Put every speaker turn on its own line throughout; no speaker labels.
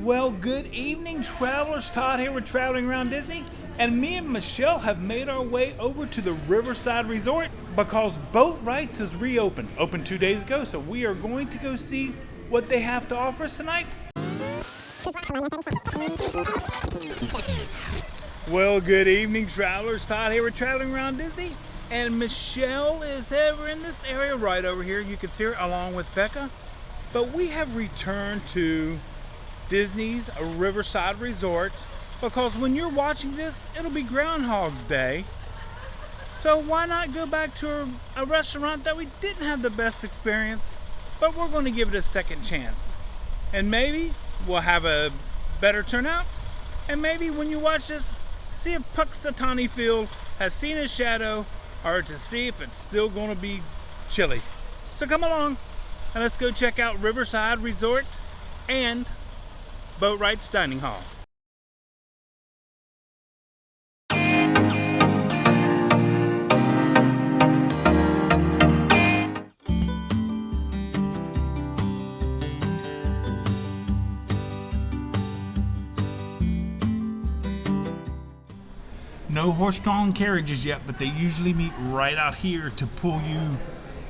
Well, good evening, travelers. Todd here with Traveling Around Disney, and me and Michelle have made our way over to the Riverside Resort because Boatwrights has reopened. Opened 2 days ago, so we are going to go see what they have to offer us tonight. Well, good evening, travelers. Todd here with Traveling Around Disney, and Michelle is over in this area right over here. You can see her along with Becca. But we have returned to Disney's Riverside Resort because when you're watching this, it'll be Groundhog's Day. So why not go back to a restaurant that we didn't have the best experience, but we're going to give it a second chance. And maybe we'll have a better turnout. And maybe when you watch this, see if Punxsutawney Phil has seen his shadow, or to see if it's still going to be chilly. So come along and let's go check out Riverside Resort and Boatwrights Dining Hall. No horse-drawn carriages yet, but they usually meet right out here to pull you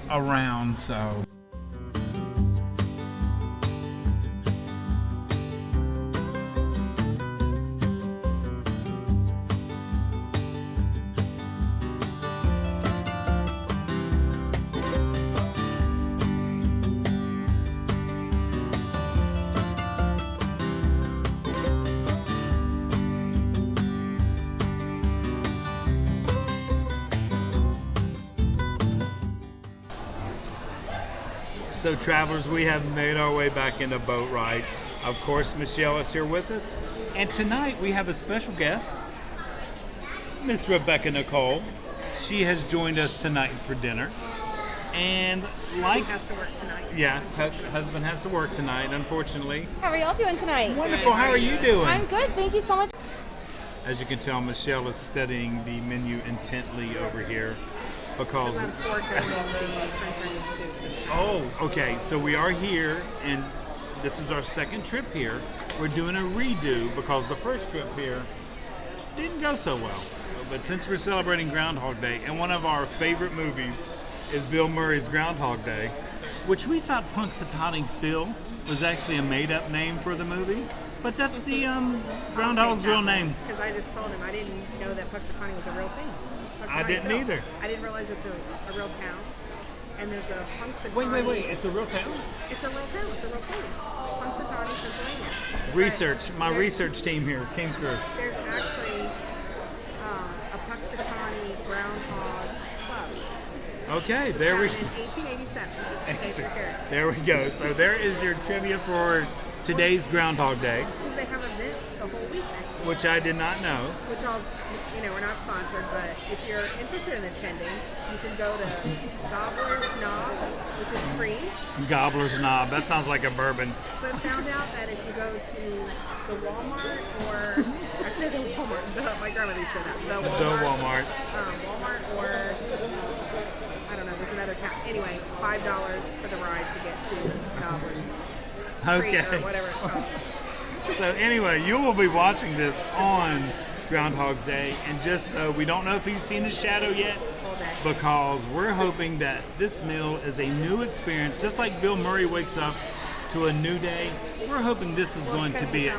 around, so. So travelers, we have made our way back into Boatwrights. Of course, Michelle is here with us. And tonight we have a special guest, Miss Rebecca Nicole. She has joined us tonight for dinner. And like...
Husband has to work tonight.
Yes, husband has to work tonight, unfortunately.
How are y'all doing tonight?
Wonderful, how are you doing?
I'm good, thank you so much.
As you can tell, Michelle is studying the menu intently over here. Because
I'm foregoing the French onion soup this time.
Oh, okay. So we are here, and this is our second trip here. We're doing a redo because the first trip here didn't go so well. But since we're celebrating Groundhog Day, and one of our favorite movies is Bill Murray's Groundhog Day, which we thought Punxsutawney Phil was actually a made-up name for the movie. But that's the Groundhog's real name.
Because I just told him I didn't know that Punxsutawney was a real thing.
I didn't either.
I didn't realize it's a real town. And there's a Punxsutawney.
Wait. It's a real town?
It's a real town. It's a real place. Punxsutawney, Pennsylvania.
Research. My research team here came through.
There's actually a Punxsutawney Groundhog Club.
Okay,
It was
there we
founded in 1887, just in case you're curious.
There we go. So there is your trivia for today's Groundhog Day.
Because they have events the whole week next week.
Which I did not know.
Which we're not sponsored, but if you're interested in attending, you can go to Gobbler's Knob, which is free.
Gobbler's Knob. That sounds like a bourbon.
But found out that if you go to the Walmart, or I say the Walmart, my grandmother used to say that, the Walmart. Walmart or I don't know. There's another town. Anyway, $5 for the ride to get to Gobbler's Creek or whatever it's called.
So anyway, you will be watching this on Groundhog's Day, and just so we don't know if he's seen his shadow yet, because we're hoping that this meal is a new experience, just like Bill Murray wakes up to a new day. We're hoping this is going to be it.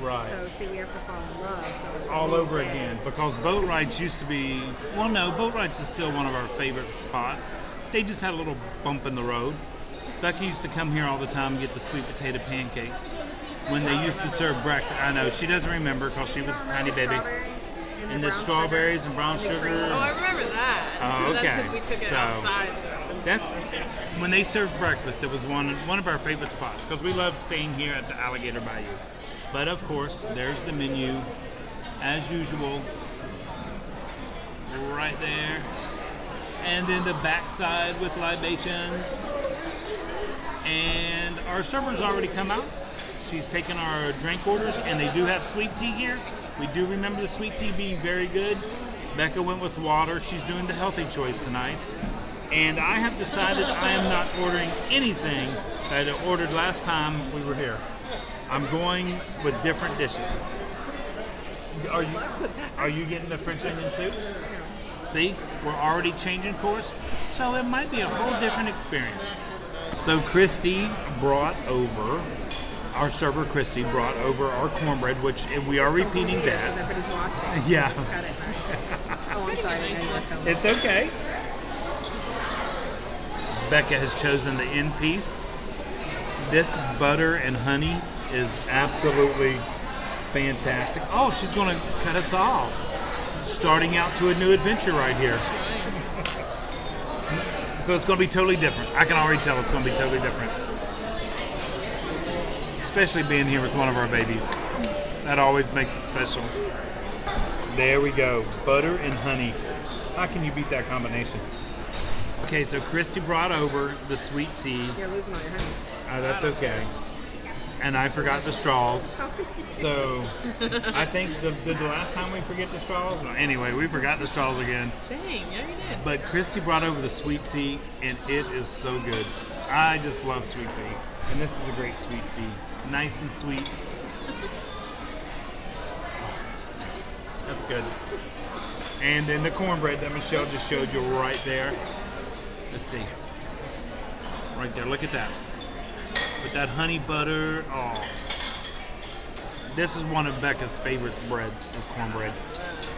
Right.
So see, we have to fall in love. So it's
all over again, because Boatwrights used to be. Well, no, Boatwrights is still one of our favorite spots. They just had a little bump in the road. Becky used to come here all the time and get the sweet potato pancakes when they used to serve breakfast. I know, she doesn't remember because she was a tiny baby. And the strawberries and brown sugar.
Oh, I remember that.
Oh, okay.
That's we took it outside.
That's when they served breakfast. It was one of our favorite spots because we love staying here at the Alligator Bayou. But of course, there's the menu as usual, right there. And then the backside with libations. And our server's already come out. She's taken our drink orders, and they do have sweet tea here. We do remember the sweet tea being very good. Becca went with water. She's doing the healthy choice tonight. And I have decided I am not ordering anything that I ordered last time we were here. I'm going with different dishes. Are you,
Luck with that.
are you getting the French onion soup? See, we're already changing course, so it might be a whole different experience. So Christy brought over, our server Christy brought over our cornbread, which we are repeating
Because
that.
everybody's watching. So
Yeah.
just cut it back. Oh, I'm sorry. I know you were filming.
It's okay. Becca has chosen the end piece. This butter and honey is absolutely fantastic. Oh, she's going to cut us all. Starting out to a new adventure right here. So it's going to be totally different. I can already tell it's going to be totally different. Especially being here with one of our babies. That always makes it special. There we go. Butter and honey. How can you beat that combination? Okay, so Christy brought over the sweet tea.
You're losing all your honey.
That's okay. And I forgot the straws. So I think the last time we forget the straws. Well, anyway, we forgot the straws again.
Dang, yeah, you did.
But Christy brought over the sweet tea, and it is so good. I just love sweet tea. And this is a great sweet tea. Nice and sweet. That's good. And then the cornbread that Michelle just showed you right there. Let's see. Right there, look at that. With that honey butter, oh. This is one of Becca's favorite breads, is cornbread.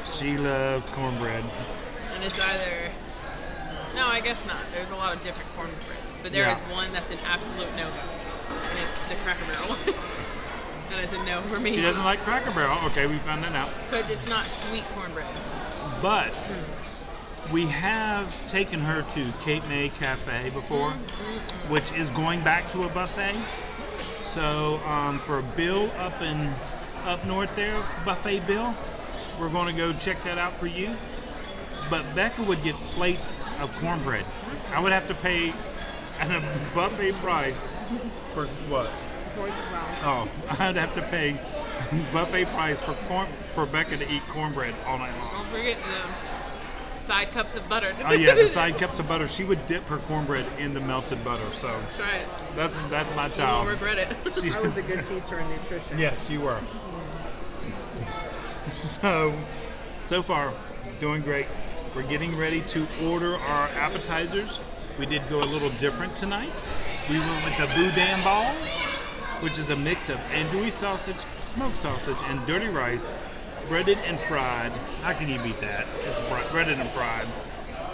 She loves cornbread.
And it's either... No, I guess not. There's a lot of different cornbreads. But there is one that's an absolute no-go. And it's the Cracker Barrel one. That is a no for me.
She doesn't like Cracker Barrel. Okay, we found that out.
Because it's not sweet cornbread.
But we have taken her to Cape May Cafe before, which is going back to a buffet. So for Bill up north there, Buffet Bill, we're going to go check that out for you. But Becca would get plates of cornbread. I would have to pay at a buffet price for what?
Voice as well.
Oh, I'd have to pay buffet price for Becca to eat cornbread all night long.
Don't forget the side cups of butter.
Oh yeah, the side cups of butter. She would dip her cornbread in the melted butter. So
Try it.
that's my
You
child.
won't regret it.
She-
I was a good teacher in nutrition.
Yes, you were. So far, doing great. We're getting ready to order our appetizers. We did go a little different tonight. We went with the boudin balls, which is a mix of andouille sausage, smoked sausage, and dirty rice, breaded and fried. How can you beat that? It's breaded and fried.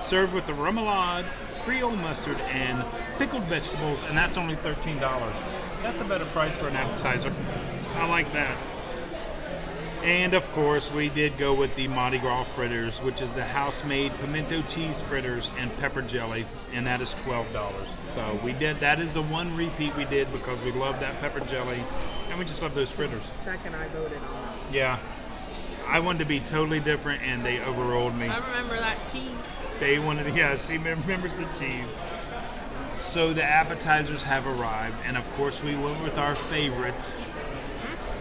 Served with the remoulade, Creole mustard, and pickled vegetables, and that's only $13. That's a better price for an appetizer. I like that. And of course, we did go with the Mardi Gras fritters, which is the house-made pimento cheese fritters and pepper jelly, and that is $12. So we did. That is the one repeat we did because we love that pepper jelly, and we just love those fritters.
Beck and I voted on that.
Yeah, I wanted to be totally different, and they overruled me.
I remember that cheese.
They wanted, yeah, she remembers the cheese. So the appetizers have arrived, and of course we went with our favorite.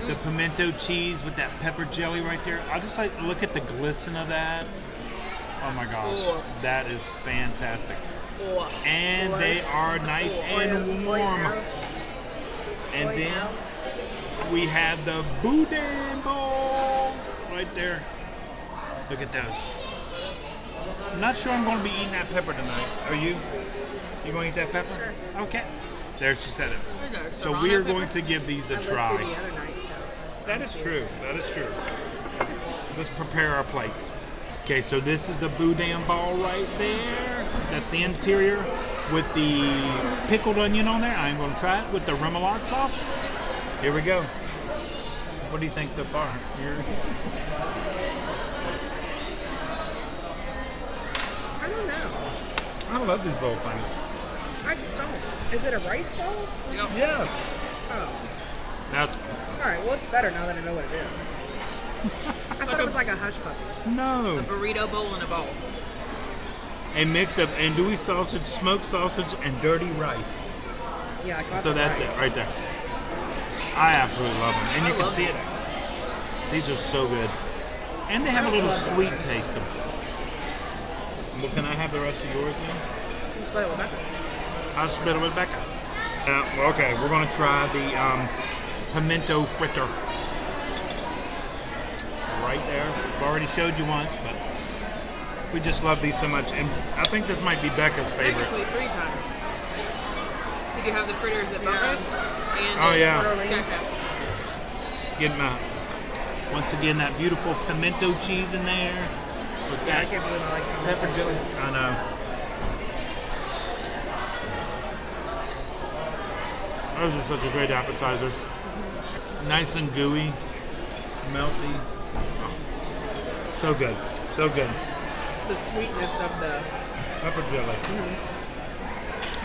The pimento cheese with that pepper jelly right there. I just like look at the glisten of that. Oh my gosh,
Ooh.
that is fantastic.
Oh.
And they are nice and warm. And then we have the boudin bowl right there. Look at those. I'm not sure I'm going to be eating that pepper tonight. Are you? You going to eat that pepper?
Sure.
Okay. There, she said it.
There's a
So
serrano
we are
pepper.
going to give these
I
a
lived
try.
through the other night, so.
That is true. That is true. Let's prepare our plates. Okay, so this is the boudin ball right there. That's the interior with the pickled onion on there. I'm going to try it with the remoulade sauce. Here we go. What do you think so far?
I don't know.
I love these little things.
I just don't. Is it a rice bowl?
Yep.
Yes.
Oh.
That's
All right. Well, it's better now that I know what it is. I thought it was like a hush puppy.
no.
Burrito bowl in a bowl.
A mix of andouille sausage, smoked sausage, and dirty rice.
Yeah, I got
So
the
that's
rice.
it right there. I absolutely love them, and you
I
can
love
see it. These are so good, and they have a little sweet taste to them. Well, can I have the rest of yours then?
You split it with Becca.
I'll split it with Becca. Okay, we're gonna try pimento fritter. Right there. I've already showed you once, but we just love these so much. And I think this might be Becca's favorite.
Technically 3 times. Did you have the fritters at Boatwright? And
Oh, yeah.
Port Orleans.
Getting once again that beautiful pimento cheese in there. With
Yeah, I
that
can't believe I like
pepper jelly.
cheese.
I know. Those are such a great appetizer. Nice and gooey, melty. Oh, so good, so good.
It's the sweetness of the...
Pepper jelly.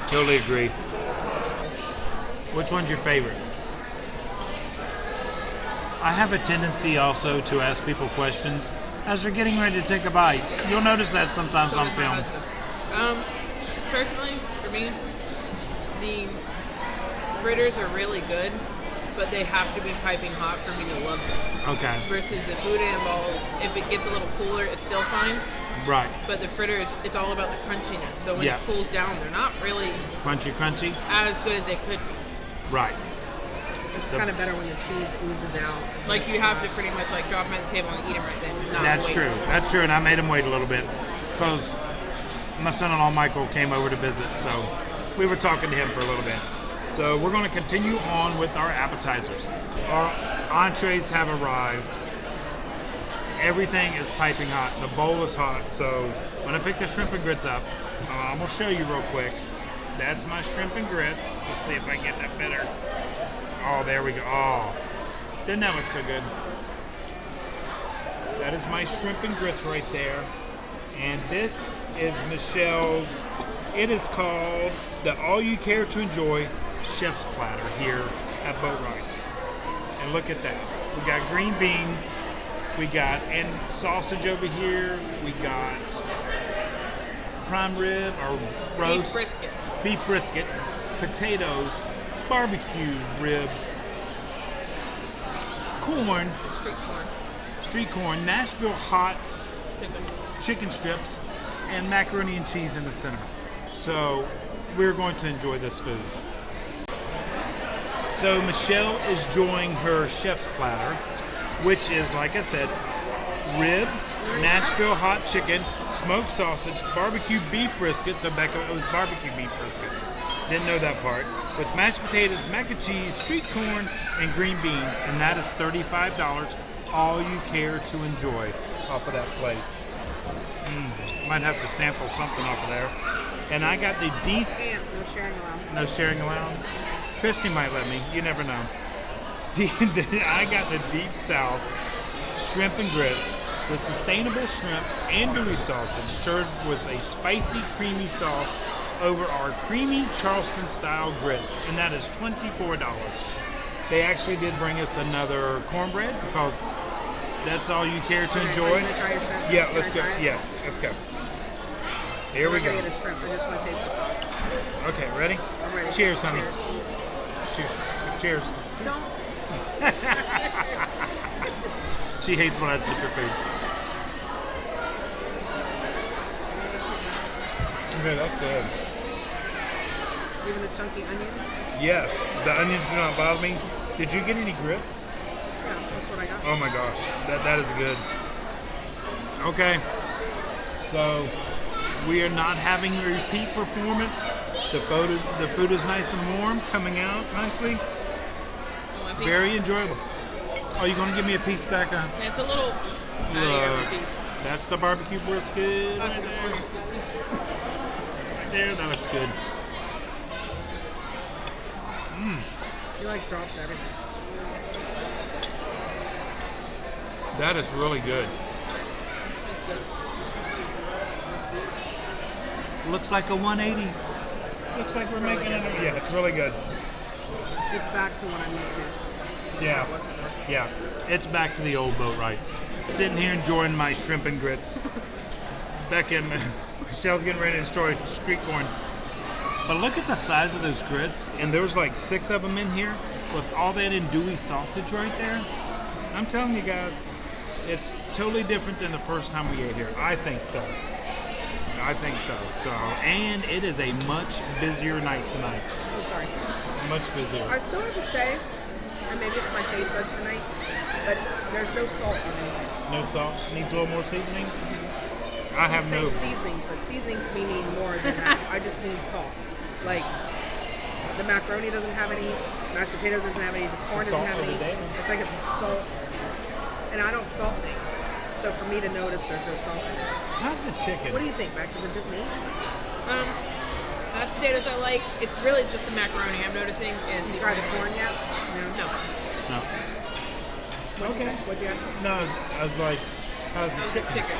Totally agree. Which one's your favorite? I have a tendency also to ask people questions as they're getting ready to take a bite. You'll notice that sometimes on film.
Personally, for me, the fritters are really good, but they have to be piping hot for me to love them.
Okay.
Versus the food and balls, if it gets a little cooler, it's still fine.
Right.
But the fritters, it's all about the crunchiness. So when
Yeah.
it cools down, they're not really
Crunchy, crunchy.
as good as they could be.
Right.
It's kind of better when the cheese oozes out.
Like you have to pretty much like drop them at the table and eat them right then. Not
That's
wait.
true. That's true. And I made him wait a little bit because my son-in-law Michael came over to visit, so we were talking to him for a little bit. So we're going to continue on with our appetizers. Our entrees have arrived. Everything is piping hot. The bowl is hot. So when I pick the shrimp and grits up, I'm going to show you real quick. That's my shrimp and grits. Let's see if I can get that better. Oh, there we go. Oh, doesn't that look so good? That is my shrimp and grits right there. And this is Michelle's. It is called the All You Care to Enjoy Chef's Platter here at Boatwrights. And look at that. We got green beans. We got and sausage over here. We got prime rib or roast. Beef brisket. Potatoes. Barbecue ribs. Corn. Street corn. Nashville hot chicken strips. And macaroni and cheese in the center. So we're going to enjoy this food. So Michelle is enjoying her chef's platter, which is, like I said, ribs, Nashville hot chicken, smoked sausage, barbecue beef brisket. So Becca, it was barbecue beef brisket. Didn't know that part. With mashed potatoes, mac and cheese, street corn, and green beans. And that is $35. All you care to enjoy off of that plate. Might have to sample something off of there. And I got the deep...
No sharing allowed.
No sharing allowed? Christy might let me. You never know. I got the Deep South shrimp and grits with sustainable shrimp and andouille sausage served with a spicy, creamy sauce over our creamy Charleston-style grits. And that is $24. They actually did bring us another cornbread because that's all you care to enjoy.
Are you gonna try your shrimp?
Yeah,
Can
let's
I
go.
try it?
Yes, let's go. Here
I'm
we
not
go.
gonna get a shrimp. I just want to taste the sauce.
Okay, ready?
I'm ready.
Cheers, honey.
Cheers.
Cheers.
Don't.
She hates when I touch her food. Okay, that's good.
Even the chunky onions?
Yes, the onions do not bother me. Did you get any grits?
Yeah, that's what I got.
Oh my gosh, that is good. Okay, so we are not having a repeat performance. The food is nice and warm, coming out nicely. Very enjoyable. Are you going to give me a piece, Becca?
It's a little piece.
That's the barbecue brisket.
That's
Right
the
there.
brisket.
Right there, that looks good.
He like drops everything.
That is really good. Looks like a 180. Looks like we're making it. Yeah, it's really good.
It's back to what I'm used to.
Yeah.
That was before.
Yeah, it's back to the old Boatwrights. Sitting here enjoying my shrimp and grits. Becca and Michelle's getting ready to enjoy street corn. But look at the size of those grits, and there's like 6 of them in here with all that andouille sausage right there. I'm telling you guys, it's totally different than the first time we ate here. I think so. I think so. And it is a much busier night tonight.
Oh, sorry.
Much busier.
I still have to say, and maybe it's my taste buds tonight, but there's no salt on anything.
No salt. Needs a little more seasoning. I have
You
no.
say seasonings, but seasonings to me mean more than that. I just mean salt. Like, the macaroni doesn't have any, mashed potatoes doesn't have any, the corn
the
doesn't
salt
have
of the
any.
day.
It's like it's salt. And I don't salt things. So for me to notice there's no salt in it.
How's the chicken?
What do you think, Beck? Is it just me?
Mashed potatoes I like. It's really just the macaroni I'm noticing. Is
You try the corn yet?
No.
No.
What'd you
Okay.
say? What'd you ask?
No, I was like, how's the chicken?
Chicken.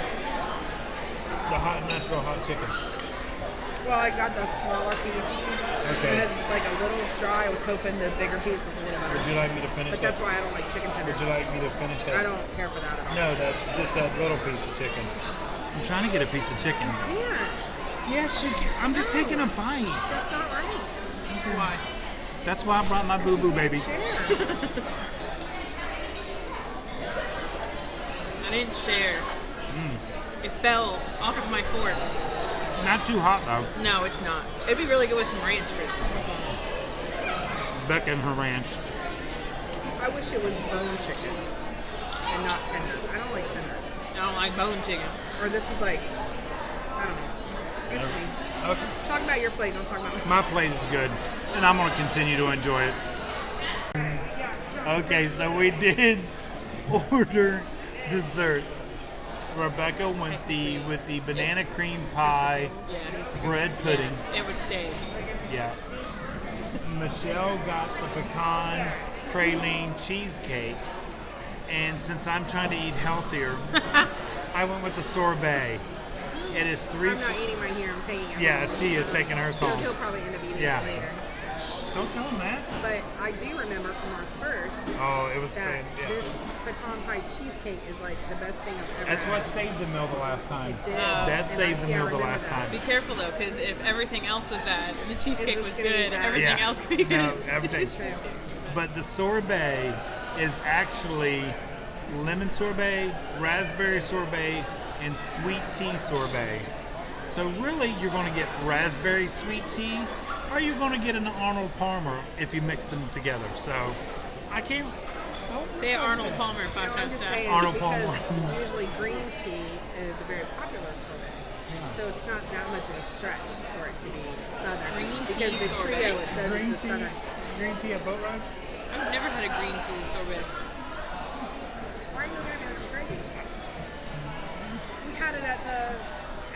The hot Nashville hot chicken.
Well, I got the smaller piece.
Okay.
And it's like a little dry. I was hoping the bigger piece was a little better.
Would you like me to finish
But that's
that?
why I don't like chicken tenders.
Would you like me to finish that?
I don't care for that at all.
No, just that little piece of chicken. I'm trying to get a piece of chicken.
Yeah,
Yes, you can. I'm just
No.
taking a bite.
that's not right.
Why?
That's why I brought my boo boo baby.
Share.
I didn't share.
Mm.
It fell off of my fork.
Not too hot though.
No, it's not. It'd be really good with some ranch dressing.
Becca and her ranch.
I wish it was bone chicken and not tender. I don't like tenders.
I don't like bone chicken.
Or this is like, I don't know. It's me.
Okay.
Talk about your plate. Don't talk about
My
mine.
plate is good, and I'm gonna continue to enjoy it. Okay, so we did order desserts. Rebecca went with the banana cream pie,
Yeah, it is.
bread pudding.
It would stay.
Yeah. Michelle got the pecan praline cheesecake, and since I'm trying to eat healthier, I went with the sorbet. It is three.
I'm not eating mine here. I'm taking it
Yeah,
home.
she is taking hers
So
home.
he'll probably end up eating
Yeah.
it later.
Don't tell him that.
But I do remember from our first
Oh, it was
that
yeah.
this pecan pie cheesecake is like the best thing I've ever
That's
had.
what saved the meal the last time.
It did.
That
And
saved
I
the
see, I
meal the
remember
last
that.
time.
Be careful though, because if everything else was bad and the cheesecake
this
was
gonna be
good,
bad?
everything
Yeah.
else could be good.
No, everything.
It's true.
But the sorbet is actually lemon sorbet, raspberry sorbet, and sweet tea sorbet. So really, you're going to get raspberry sweet tea, or you're going to get an Arnold Palmer if you mix them together. So I can't.
Say Arnold Palmer
No,
5
I'm
times
just
fast.
saying
Arnold
because
Palmer.
usually green tea is a very popular sorbet. So it's not that much of a stretch for it to be southern.
Green
because
tea
the
sorbet?
trio, it says it's a southern.
Green tea at Boatwrights?
I've never had a green tea sorbet.
Why are you looking at me like I'm crazy? We had it at the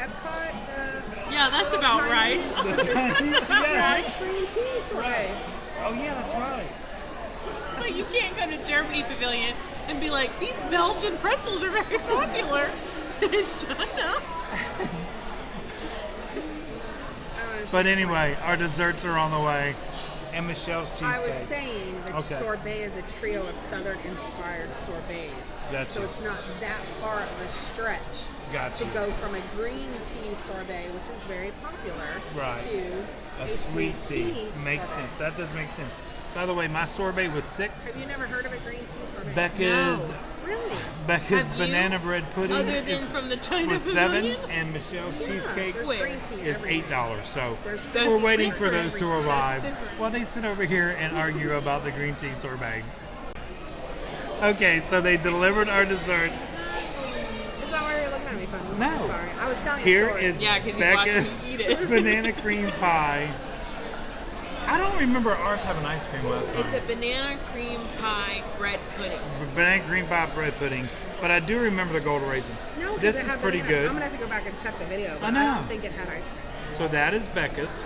Epcot,
Yeah, that's
little
about
Chinese-
Yeah.
Rice green tea sorbet.
Oh yeah, that's right.
But you can't go to Germany Pavilion and be like, these Belgian pretzels are very popular in China.
But anyway, our desserts are on the way, and Michelle's cheesecake.
I was saying that
Okay.
sorbet is a trio of southern-inspired sorbets.
Gotcha.
So it's not that far of a stretch
Gotcha.
to go from a green tea sorbet, which is very popular,
Right.
to
a sweet tea. Makes
sorbet.
sense. That does make sense. By the way, my sorbet was 6.
Have you never heard of a green tea sorbet?
Becca's
Really?
Becca's
Have you?
banana bread pudding
Other than
is,
from the China
was 7,
Pavilion?
and Michelle's
Yeah,
cheesecake
there's
Where?
green tea
is
everywhere.
$8. So
There's
we're
green tea
waiting for
everywhere.
those to arrive while they sit over here and argue about the green tea sorbet. Okay, so they delivered our desserts.
Is that why you're looking at me funny?
No.
I'm sorry. I was telling you a
Here
story.
is
Yeah, 'cause you watched
Becca's
me eat it.
banana cream pie. I don't remember ours having ice cream last time.
It's a banana cream pie bread pudding.
Banana cream pie bread pudding, but I do remember the golden raisins.
No, 'cause
This
it
is
had
pretty
bananas.
good.
I'm gonna have to go back and check the video, but
I
I,
know.
don't think it had ice cream.
So that is Becca's.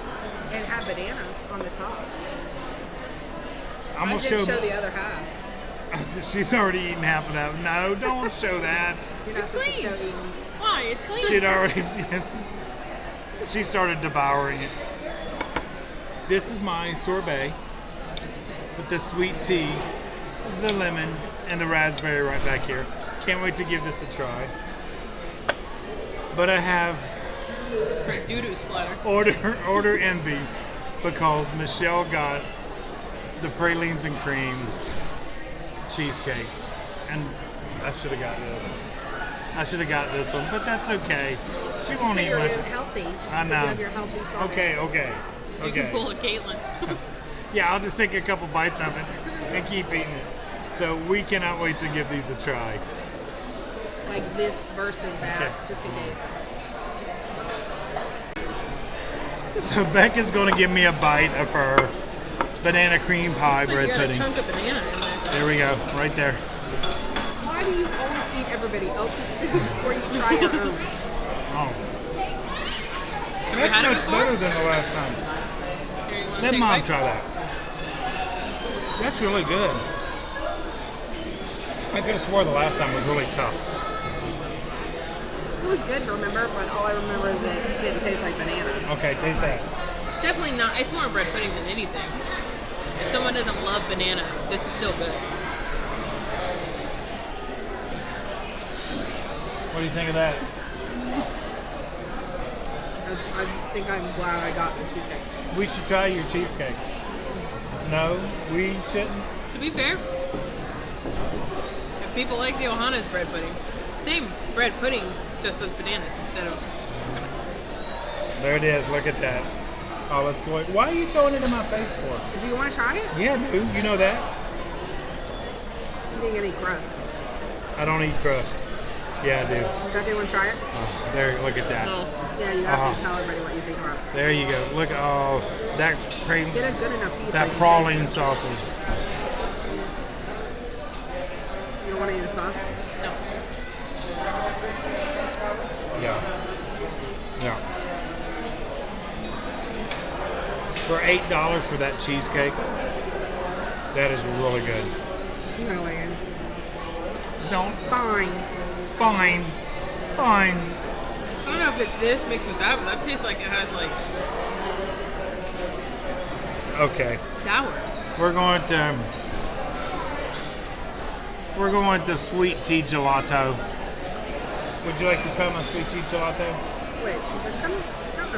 It had bananas on the top.
I'm
I
gonna
didn't
show.
show the other half.
She's already eaten half of that. No, don't show that.
You're not
It's
supposed
clean.
to show eating.
Why? It's clean.
She'd already. She started devouring it. This is my sorbet with the sweet tea, the lemon, and the raspberry right back here. Can't wait to give this a try. But I have
Doo-doo splatter.
order envy because Michelle got the pralines and cream cheesecake, and I should have got this. I should have got this one, but that's okay. She won't
So
eat
you're
much.
healthy.
I
So
know.
you have your healthy sorbet.
Okay.
You can pull a Caitlin.
Yeah, I'll just take a couple bites of it. and keep eating it. So we cannot wait to give these a try.
Like this versus that,
Okay.
just in case.
So Becca's going to give me a bite of her banana cream pie
So
bread
you got a
pudding.
chunk of banana in there.
There we go, right there.
Why do you always eat everybody else's food before you try your own?
Oh,
Have you
that's
had it
much
before?
better than the last time.
Here, you wanna
Let
take a
Mom
bite?
try that. That's really good. I could have swore the last time was really tough.
It was good, remember? But all I remember is it didn't taste like banana.
Okay, taste that.
Definitely not. It's more bread pudding than anything. If someone doesn't love banana, this is still good.
What do you think of that?
I think I'm glad I got the cheesecake.
We should try your cheesecake. No, we shouldn't.
To be fair, if people like the Ohana's bread pudding, same bread pudding, just with banana instead of.
There it is. Look at that. Oh, let's go. Why are you throwing it in my face for?
Do you want to try it?
Yeah, dude. You know that.
You didn't get any crust.
I don't eat crust. Yeah, I do.
Beth, you want to try it?
Oh, there. Look at that.
No.
Yeah, you have
Uh-huh.
to tell everybody what you think about it.
There you go. Look. Oh, that cream.
Get a good enough piece.
That
where you can
praline
taste
sausage.
it. You don't want any of the sauce?
No.
Yeah. Yeah. For $8 for that cheesecake, that is really good.
Smell it.
Don't
Fine.
fine.
I don't know if it's this mixed with that, but that tastes like it has like
Okay.
sour.
We're going to sweet tea gelato. Would you like to try my sweet tea gelato?
Wait, there's something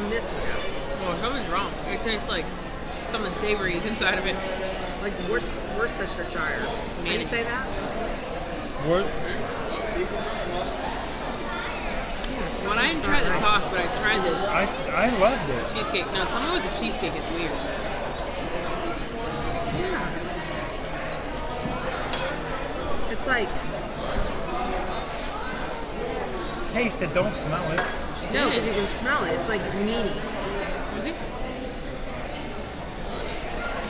amiss with that.
Well, something's wrong. It tastes like something savory is inside of it.
Like Worcestershire. How do you say that?
What?
Yeah,
When I didn't try the sauce, but I tried the
I loved it.
cheesecake. No, something with the cheesecake is weird.
Yeah. It's like,
Taste it, don't smell it.
no, because you can smell it. It's like meaty.
Was it?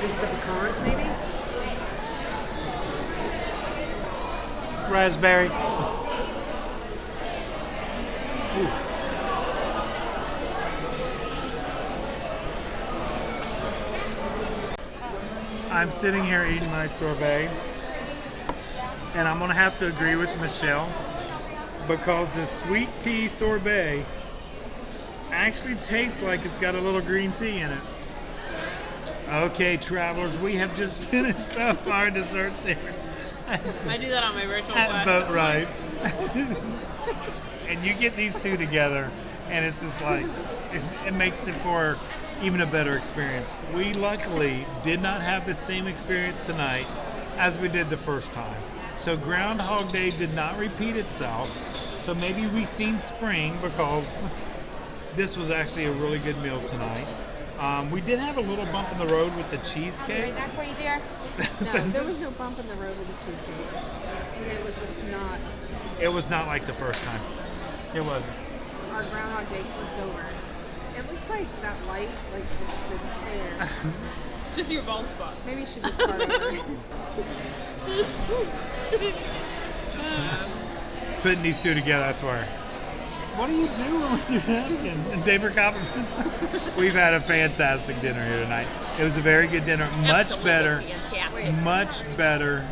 Is it the pecans, maybe?
Raspberry. Ooh. I'm sitting here eating my sorbet, and I'm gonna have to agree with Michelle because the sweet tea sorbet actually tastes like it's got a little green tea in it. Okay, travelers, we have just finished up our desserts here
I do that on my virtual
at
class.
Boatwrights. And you get these two together, and it's just like, it makes it for even a better experience. We luckily did not have the same experience tonight as we did the first time. So Groundhog Day did not repeat itself. So maybe we seen spring because this was actually a really good meal tonight. We did have a little bump in the road with the cheesecake.
Back for you, dear.
No, there was no bump in the road with the cheesecake. It was just not.
It was not like the first time. It wasn't.
Our Groundhog Day flipped over. It looks like that light, like it's there.
Just your bald spot.
Maybe you should just start over.
Putting these two together, I swear. What are you doing with your napkin? And David Copperfield. We've had a fantastic dinner here tonight. It was a very good dinner. Much
Absolutely
better.
fantastic.
Wait.
Much better.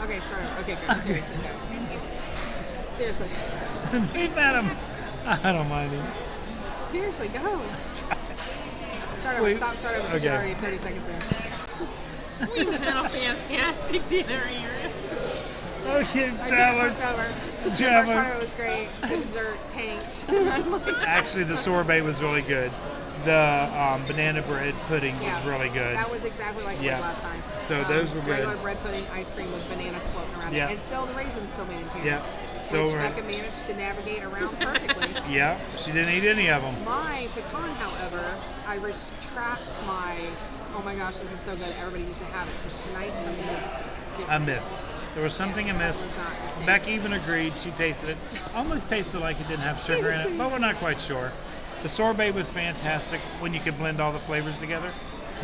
Okay, start over. Okay, good. Seriously. Seriously.
We've had them. I don't mind it.
Seriously, go. Start over.
Wait.
Stop, start over. Because
Okay.
you're already 30 seconds in.
We've had a fantastic dinner here.
Okay,
I just
travelers.
looked over. The first
Travelers.
part of it was great. The dessert tanked. I'm like,
Actually, the sorbet was really good. The banana bread pudding was really good.
That was exactly like it
Yeah.
was last time.
So those were good.
Regular bread pudding, ice cream with bananas floating around
Yeah.
it. And still the raisins still made it here.
Yeah, still
Which
right.
Becca managed to navigate around perfectly.
Yeah, she didn't eat any of them.
My pecan, however, I retract my oh my gosh, this is so good. Everybody needs to have it because tonight something is different.
Amiss. There was something amiss.
Something's not the same.
Becky even agreed. She tasted it. Almost tasted like it didn't have sugar in it, but we're not quite sure. The sorbet was fantastic when you could blend all the flavors together.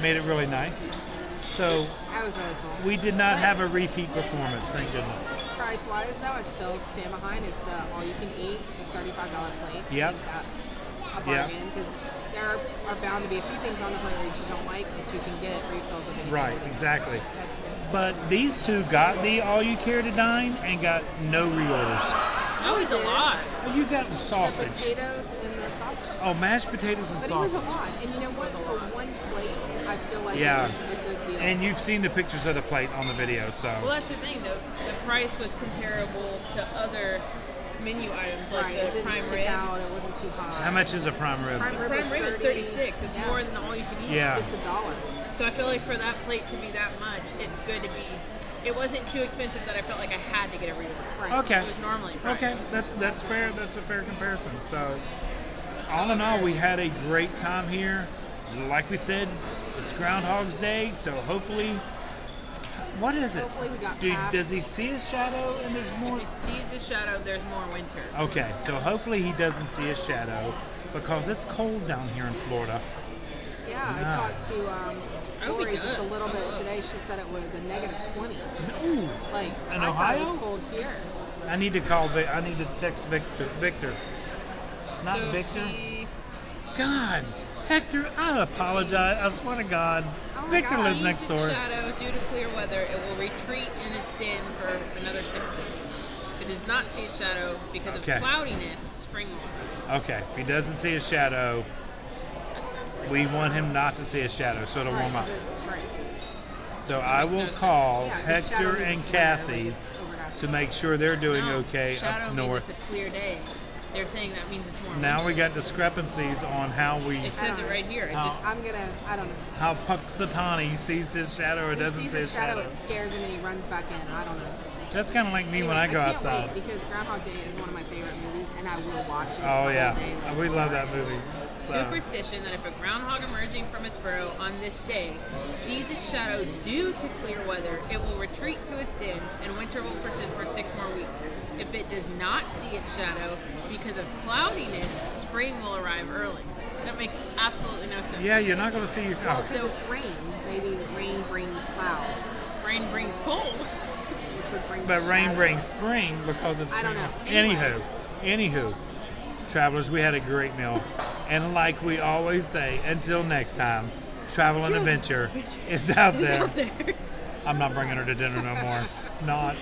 Made it really nice. So
That was really cool.
we did not have a repeat performance, thank goodness.
Price wise, though, I still stand behind. It's all you can eat, the $35 plate.
Yep.
I think that's a
Yep.
bargain because there are bound to be a few things on the plate that you don't like, but you can get refills of anything.
Right, exactly.
That's good.
But these two got the all you care to dine and got no reorders.
That was a lot.
Well, you got
The
sausage.
potatoes and the sausage.
Oh, mashed potatoes and
But it was
sausage.
a lot. And you know what? For one plate, I feel like
Yeah.
it was a good deal.
And you've seen the pictures of the plate on the video,
Well,
so
that's the thing, though. The price was comparable to other menu items like
right, it
the
didn't
prime
stick
rib.
out. It wasn't too high.
how much is a prime rib?
Prime rib,
Prime rib is
30.
36. It's
Yeah.
more than all you can eat.
Yeah.
Just $1.
So I feel like for that plate to be that much, it's good to be. It wasn't too expensive that I felt like I had to get a reorder.
Right.
Okay.
It was normally priced.
Okay, that's fair. That's a fair comparison. So, all in all, we had a great time here. Like we said, it's Groundhog's Day, so hopefully, what is it?
Hopefully we got
Dude,
past.
does he see a shadow and there's more?
If he sees the shadow, there's more winter.
Okay, so hopefully he doesn't see a shadow because it's cold down here in Florida.
Yeah,
No.
I talked to
That'll be
Lori just a
good.
little bit today. She said it was a -20.
Ooh,
Like,
In
I thought it was
Ohio?
cold here.
I need to call. I need to text Victor. Not
So
Victor.
he-
God, Hector, I apologize. I swear to God.
Oh my
Victor
God.
lives
sees
next
its
door.
shadow due to clear weather, it will retreat in its den for another 6 weeks. If it does not see its shadow because
Okay.
of cloudiness, spring will.
Okay, if he doesn't see a shadow, we want him not to see a shadow, so it'll
Right,
warm up.
'cause it's right.
So I will call
Yeah, 'cause shadow
Hector
means
and
it's winter, like
Kathy
it's overnight.
to make sure they're doing
No,
okay
shadow
up
means
north.
it's a clear day. They're saying that means it's more
Now
winter.
we got discrepancies on how
It says it right here. It
Oh.
just
I don't know.
how Punxsutawney sees his shadow or
He
doesn't
sees
see
his
his
shadow,
shadow.
it scares him and he runs back in. I don't know.
That's kind of like me when
Anyway,
I go
can't
outside.
wait because Groundhog Day is one of my favorite movies, and I will watch it.
Oh
the
yeah,
whole day, like,
we love
over
that
and over.
movie. So,
superstition that if a groundhog emerging from its burrow on this day sees its shadow due to clear weather, it will retreat to its den and winter will persist for 6 more weeks. If it does not see its shadow because of cloudiness, spring will arrive early. That makes absolutely no sense.
yeah, you're not going to see your.
Well,
Oh,
because it's rain. Maybe the rain brings clouds,
Rain brings cold.
which would bring.
but rain
shadow.
brings spring because it's.
I don't know.
Anywho, travelers, we had a great meal, and like we always say, until next time, travel and adventure is out there.
Out there.
I'm not bringing her to dinner no more. Not.